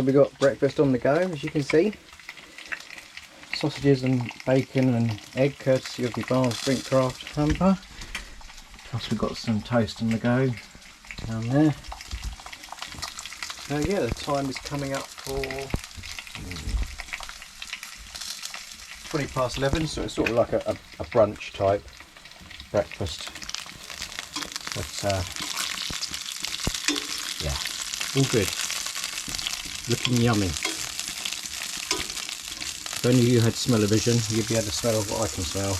So we got breakfast on the go, as you can see. Sausages and bacon and egg, courtesy of the Barnes Brinkcraft hamper. Plus we've got some toast on the go down there. So yeah, the time is coming up for 11:20, so it's sort of like a brunch type breakfast. But yeah, all good. Looking yummy. If only you had smell-o-vision, you'd be able to smell what I can smell.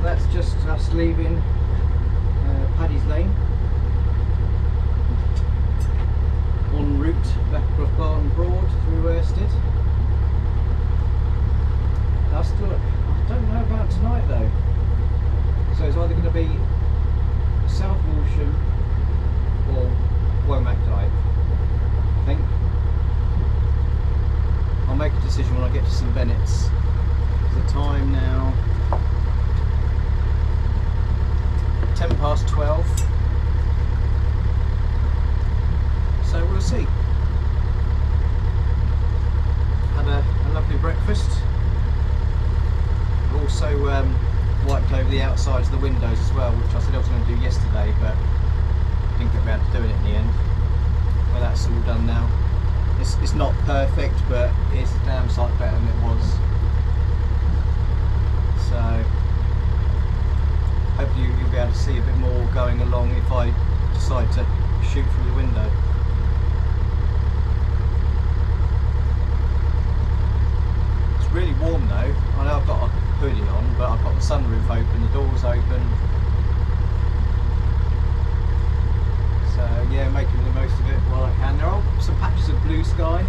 That's just us leaving Paddy's Lane en route back across Barnes Broad through Worsted. I don't know about tonight though, so it's either going to be South Walsham or Womack Dyke, I think. I'll make a decision when I get to St Bennett's. The time now 12:10, so we'll see. Had a lovely breakfast. Also wiped over the outsides of the windows as well, which I said I was going to do yesterday, but didn't get around to doing it in the end. Well, that's all done now. It's not perfect, but it's a damn sight better than it was. So hopefully you'll be able to see a bit more going along if I decide to shoot through the window. It's really warm though. I know I've got a hoodie on, but I've got the sunroof open, the doors open. So yeah, making the most of it while I can. There are some patches of blue sky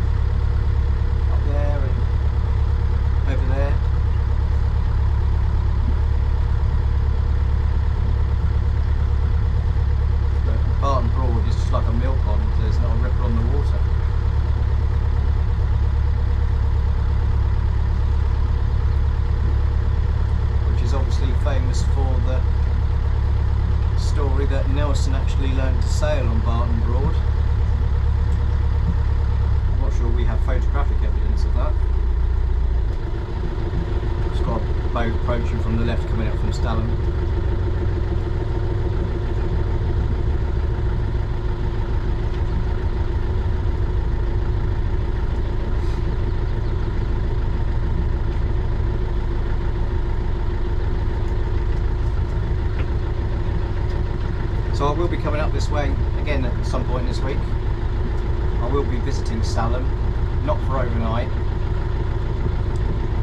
up there and over there. Barnes Broad is just like a mill pond, there's not a ripple on the water. Which is obviously famous for the story that Nelson actually learned to sail on Barnes Broad. I'm not sure we have photographic evidence of that. It's got a boat approaching from the left coming up from Stalham. So I will be coming up this way again at some point this week. I will be visiting Stalham, not for overnight,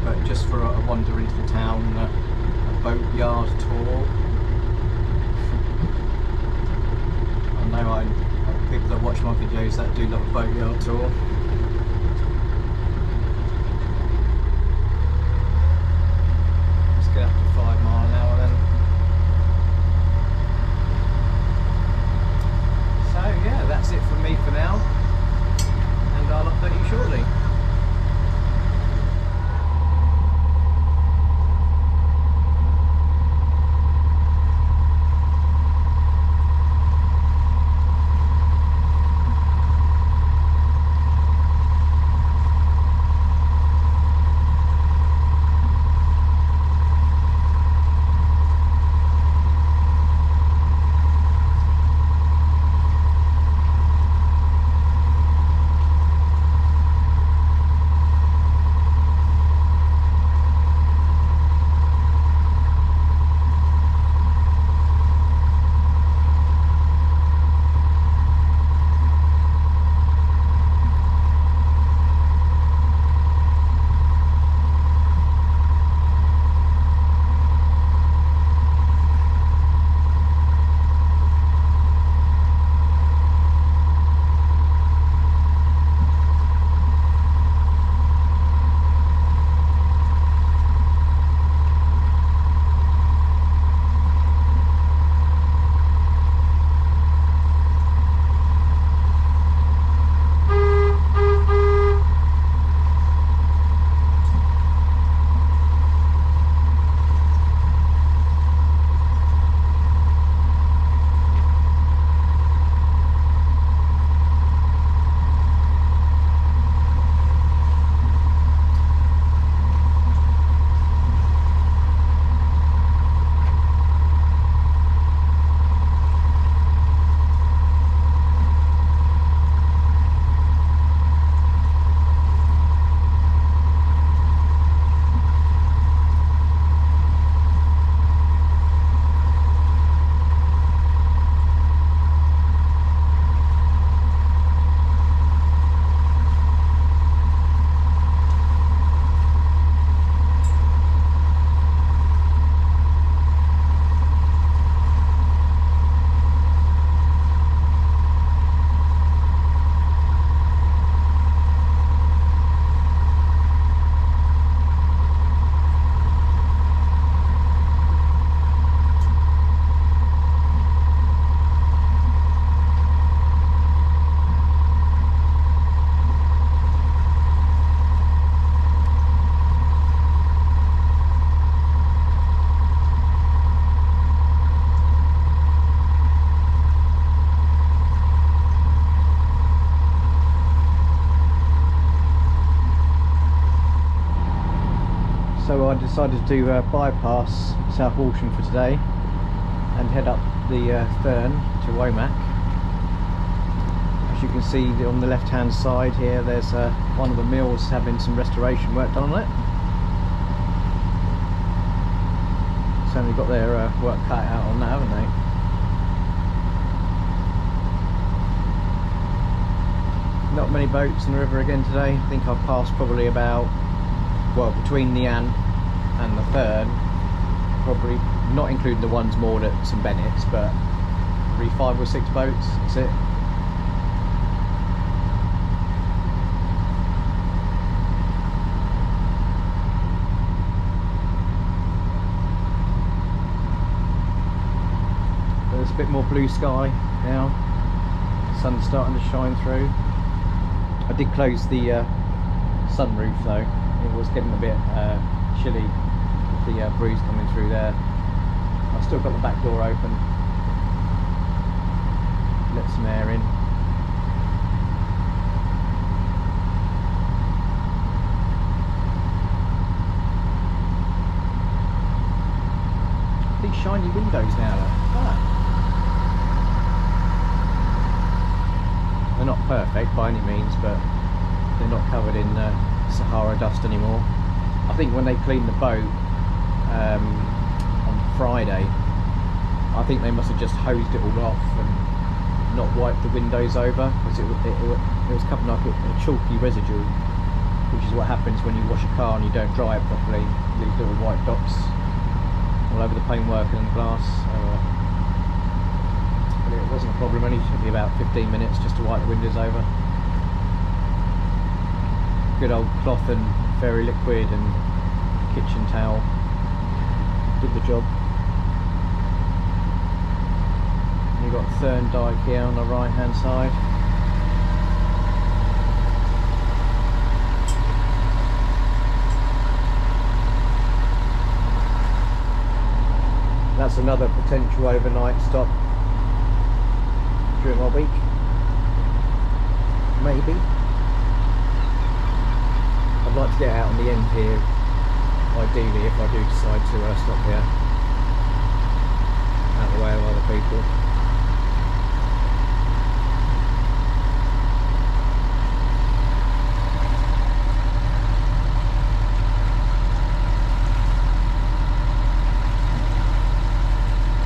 but just for a wander into the town, a boatyard tour. I know people that watch my videos that do love a boatyard tour. Let's get up to 5 mile an hour then. Yeah, that's it from me for now, and I'll update you shortly. So I decided to bypass South Walsham for today and head up the Thurn to Womack. As you can see on the left hand side here, there's one of the mills having some restoration work done on it. Certainly got their work cut out on that, haven't they? Not many boats in the river again today. I think I've passed probably about, well, between the Ann and the Thurn, probably not including the ones moored at St Bennett's, but probably 5 or 6 boats, that's it. There's a bit more blue sky now, the sun's starting to shine through. I did close the sunroof though, it was getting a bit chilly with the breeze coming through there. I've still got the back door open, let some air in. lovely shiny windows now. Ah. They're not perfect by any means, but they're not covered in Sahara dust anymore. I think when they cleaned the boat on Friday, I think they must have just hosed it all off and not wiped the windows over, because it was covered like a chalky residue, which is what happens when you wash a car and you don't dry it properly. You leave little white dots all over the paintwork and the glass. But it wasn't a problem. Only took me about 15 minutes just to wipe the windows over. Good old cloth and fairy liquid and kitchen towel did the job. You've got Dyke here on the right hand side. That's another potential overnight stop during our week, maybe. I'd like to get out on the end here, ideally, if I do decide to stop here, out of the way of other people.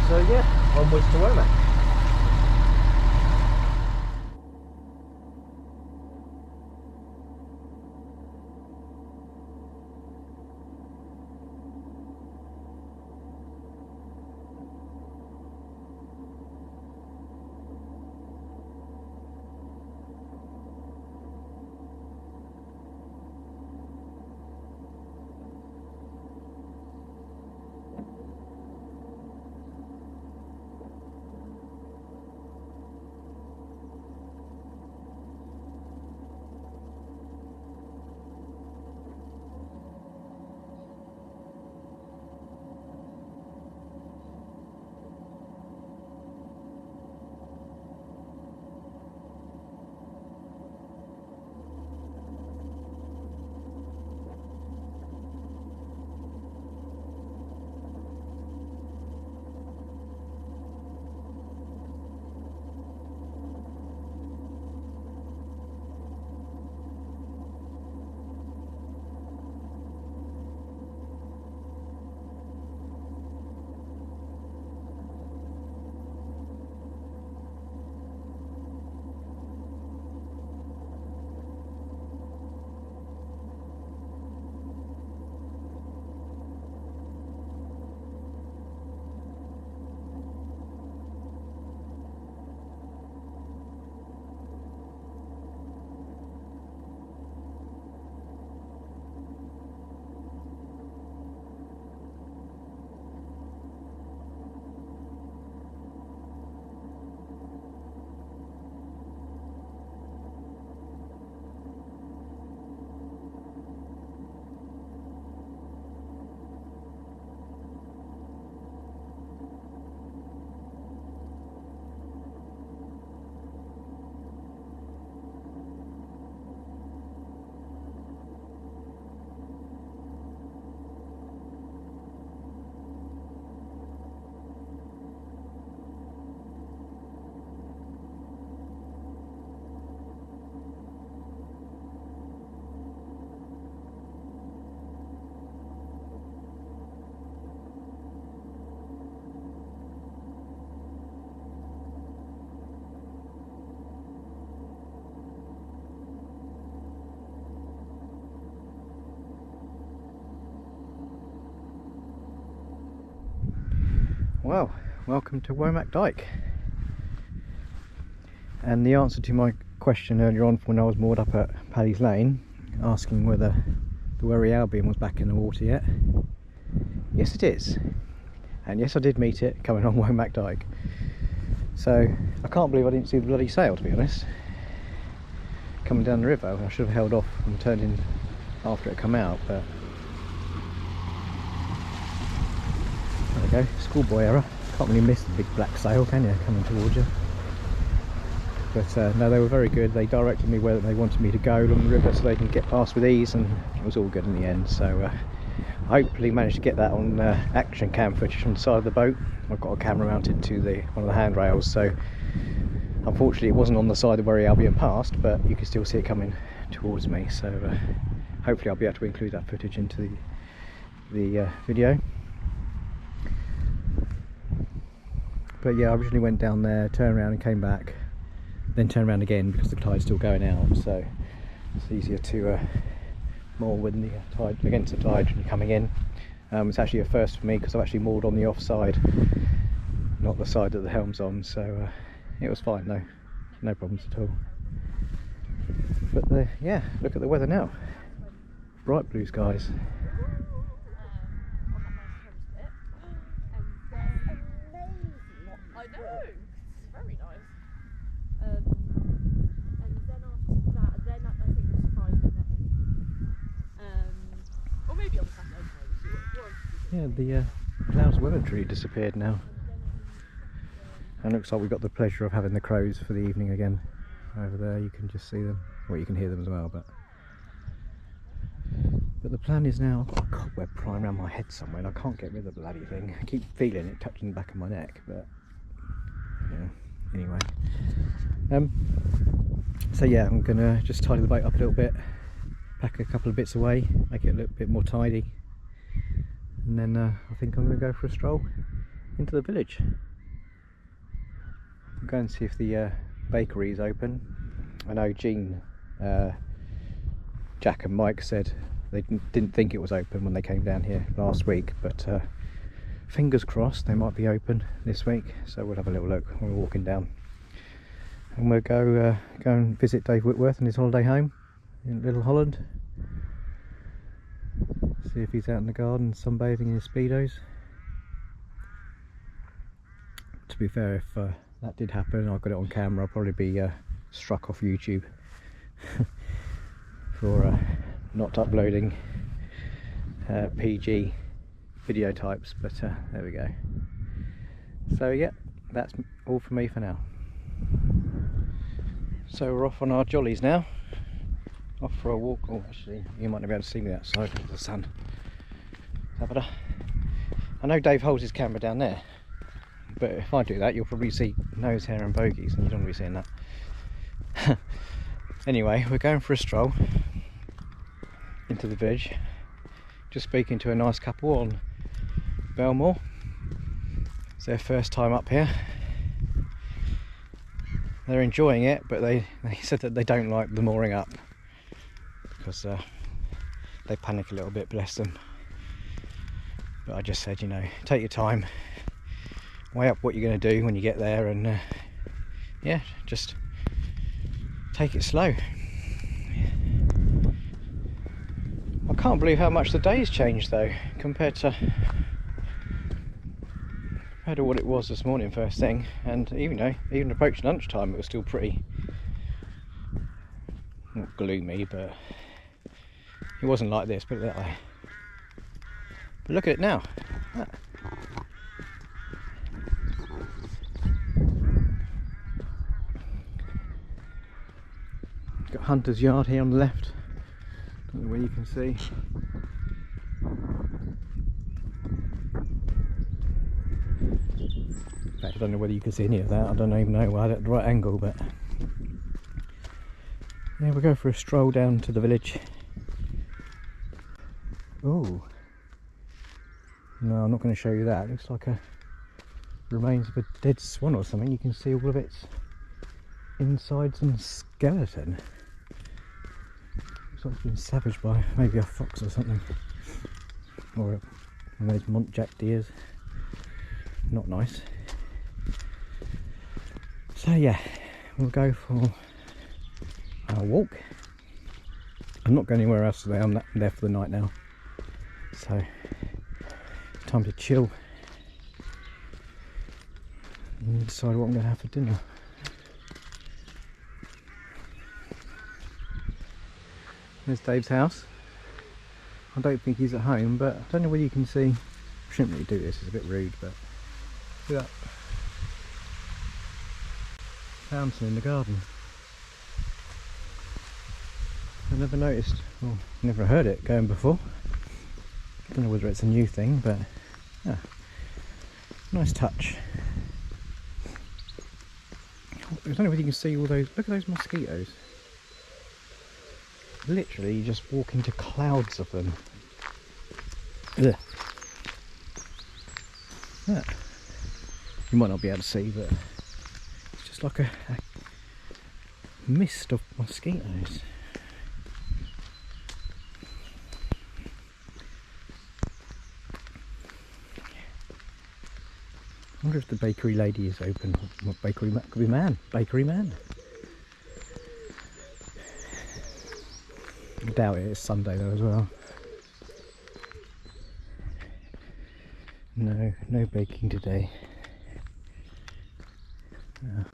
So yeah, onwards to Womack. Well, welcome to Womack Dyke. And the answer to my question earlier on when I was moored up at Paddy's Lane, asking whether the Wherry Albion was back in the water yet. Yes it is. And yes, I did meet it coming on Womack Dyke. So I can't believe I didn't see the bloody sail, to be honest. Coming down the river, I should have held off and turned in after it come out, but there we go, schoolboy error. Can't really miss the big black sail, can you, coming towards you? But no, they were very good. They directed me where they wanted me to go along the river so they can get past with ease, and it was all good in the end. So hopefully managed to get that on action cam footage on the side of the boat. I've got a camera mounted to one of the handrails, so unfortunately it wasn't on the side of where Albion passed, but you can still see it coming towards me, so hopefully I'll be able to include that footage into the video. But yeah, I originally went down there, turned around and came back, then turned around again because the tide's still going out, so it's easier to moor when the tide, against the tide when you're coming in. It's actually a first for me because I've actually moored on the offside, not the side that the helm's on, so it was fine, no problems at all. But yeah, look at the weather now, bright blue skies. I know, it's very nice. And then after that, then I think we're surprised in it. Or maybe on the Saturday. Yeah, the clouds weather tree disappeared now. And looks like we've got the pleasure of having the crows for the evening again. Over there you can just see them, well you can hear them as well, but the plan is now, I've got a cobweb prying around my head somewhere and I can't get rid of the bloody thing. I keep feeling it touching the back of my neck, but yeah, anyway. So yeah, I'm gonna just tidy the boat up a little bit, pack a couple of bits away, make it a little bit more tidy, and then I think I'm gonna go for a stroll into the village. I'll go and see if the bakery is open. I know Jean, Jack and Mike said they didn't think it was open when they came down here last week, but fingers crossed they might be open this week, so we'll have a little look when we're walking down. And we'll go and visit Dave Whitworth in his holiday home in Little Holland, see if he's out in the garden sunbathing in his speedos. To be fair, if that did happen, I've got it on camera, I'll probably be struck off YouTube for not uploading PG video types, but there we go. So yeah, that's all for me for now. So we're off on our jollies now, off for a walk. Oh, actually you might not be able to see me outside because of the sun. I know Dave holds his camera down there, but if I do that you'll probably see nose hair and bogies and you don't want to be seeing that. Anyway, we're going for a stroll into the village, just speaking to a nice couple on Belmore. It's their first time up here. They're enjoying it, but they said that they don't like the mooring up because they panic a little bit, bless them. But I just said, you know, take your time, weigh up what you're going to do when you get there, and yeah, just take it slow. I can't believe how much the day's changed though, compared to what it was this morning first thing, and even approaching lunchtime it was still pretty, not gloomy, but it wasn't like this, put it that way. But look at it now. Got Hunter's Yard here on the left, don't know where you can see. In fact, I don't know whether you can see any of that, I don't even know why at the right angle, but yeah, we'll go for a stroll down to the village. Oh no, I'm not going to show you that. It looks like a remains of a dead swan or something. You can see all of its insides and skeleton. Looks like it's been savaged by maybe a fox or something, or one of those muntjac deers. Not nice. So yeah, we'll go for our walk. I'm not going anywhere else today. I'm there for the night now, so time to chill and decide what I'm going to have for dinner. There's Dave's house. I don't think he's at home, but I don't know whether you can see. I shouldn't really do this, it's a bit rude, but look at that fountain in the garden. I never noticed, or never heard it going before. I don't know whether it's a new thing, but yeah, nice touch. I don't know if you can see all those, look at those mosquitoes. Literally you just walk into clouds of them. Ugh. Yeah. You might not be able to see, but it's just like a mist of mosquitoes. I wonder if the bakery lady is open. What bakery man? Could be man. Bakery man. I doubt it. It's Sunday though as well. No, no baking today. No.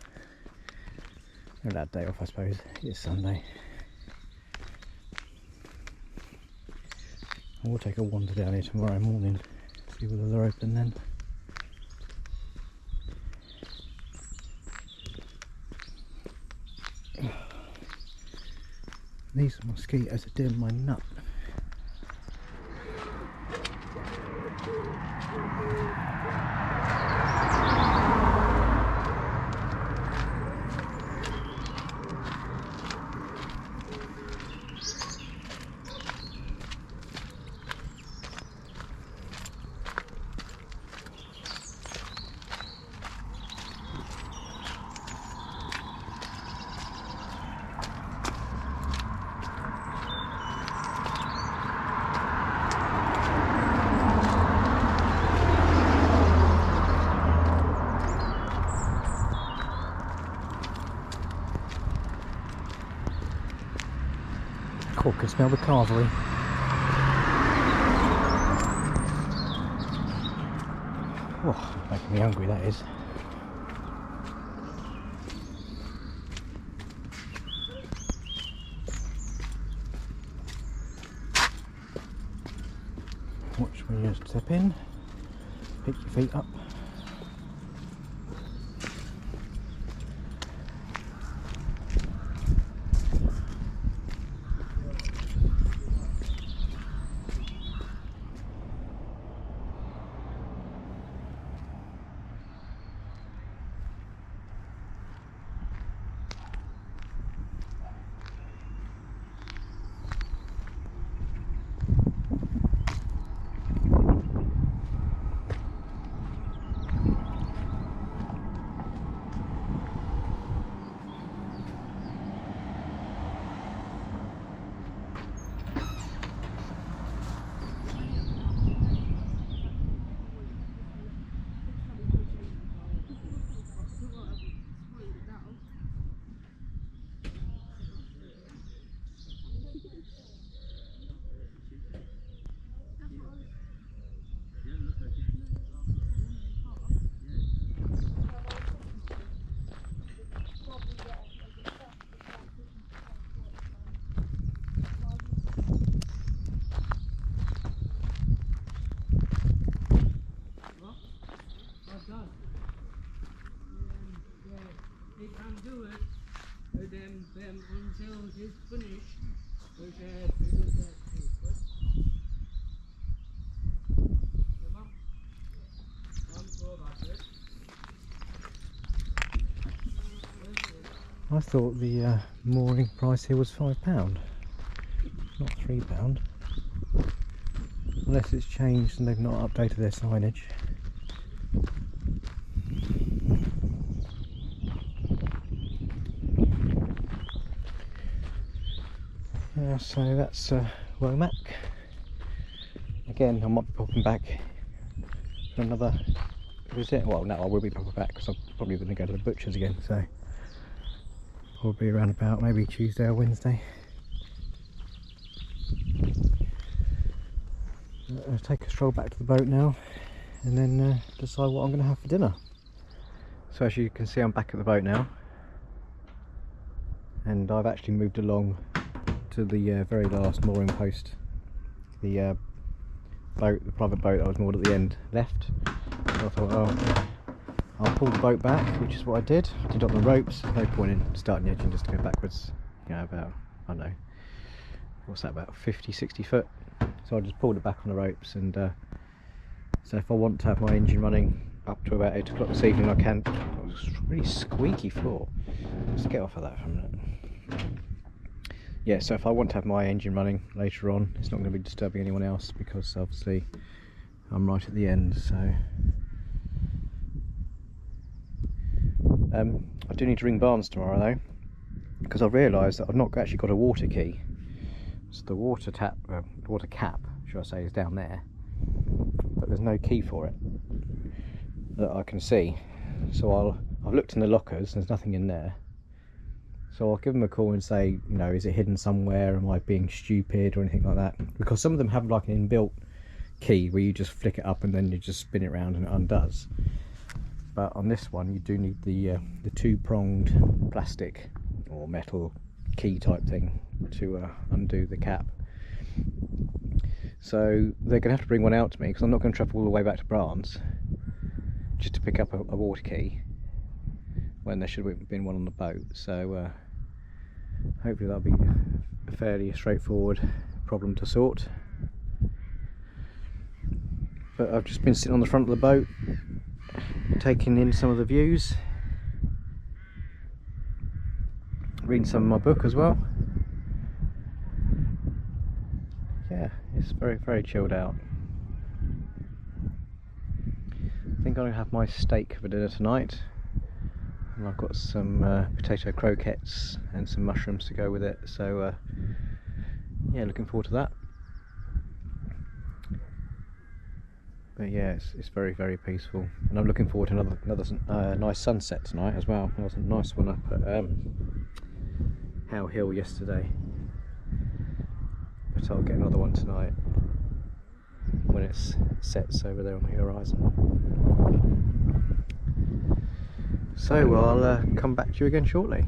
They're allowed day off, I suppose. It's Sunday. I will take a wander down here tomorrow morning. See whether they're open then. These mosquitoes are doing my nut. Oh, I can smell the cavalry. Oh, making me hungry, that is. Watch when you step in, pick your feet up. They can't do it, but then until it's finished, because they do that paper. I thought the mooring price here was £5, not £3. Unless it's changed and they've not updated their signage. So that's Womack. Again, I might be popping back for another visit. Well, no, I will be popping back because I'm probably going to go to the butcher's again. So probably around about maybe Tuesday or Wednesday. I'll take a stroll back to the boat now and then decide what I'm going to have for dinner. So as you can see, I'm back at the boat now, and I've actually moved along to the very last mooring post. The boat, the private boat that was moored at the end, left. So I thought, oh, I'll pull the boat back, which is what I did. I did on the ropes. No point in starting the engine just to go backwards. You know, about, I don't know, what's that, about 50-60 foot. so I just pulled it back on the ropes, and so if I want to have my engine running up to about 8 o'clock this evening, I can. Oh, it's a really squeaky floor. Let's get off of that for a minute. Yeah, so if I want to have my engine running later on, it's not going to be disturbing anyone else, because obviously I'm right at the end. So I do need to ring Barnes tomorrow though, because I've realised that I've not actually got a water key. So the water cap, should I say, is down there, but there's no key for it that I can see. So I've looked in the lockers, there's nothing in there. So I'll give them a call and say, you know, is it hidden somewhere? Am I being stupid or anything like that? Because some of them have like an inbuilt key where you just flick it up and then you just spin it around and it undoes. But on this one, you do need the two-pronged plastic or metal key type thing to undo the cap. So they're going to have to bring one out to me, because I'm not going to travel all the way back to Barnes just to pick up a water key when there should have been one on the boat. So hopefully that'll be a fairly straightforward problem to sort. But I've just been sitting on the front of the boat taking in some of the views, reading some of my book as well. Yeah, it's very chilled out. I think I'm going to have my steak for dinner tonight, and I've got some potato croquettes and some mushrooms to go with it, so yeah, looking forward to that. But yeah, it's very peaceful, and I'm looking forward to another nice sunset tonight as well. There was a nice one up at How Hill yesterday, but I'll get another one tonight when it sets over there on the horizon. So I'll come back to you again shortly.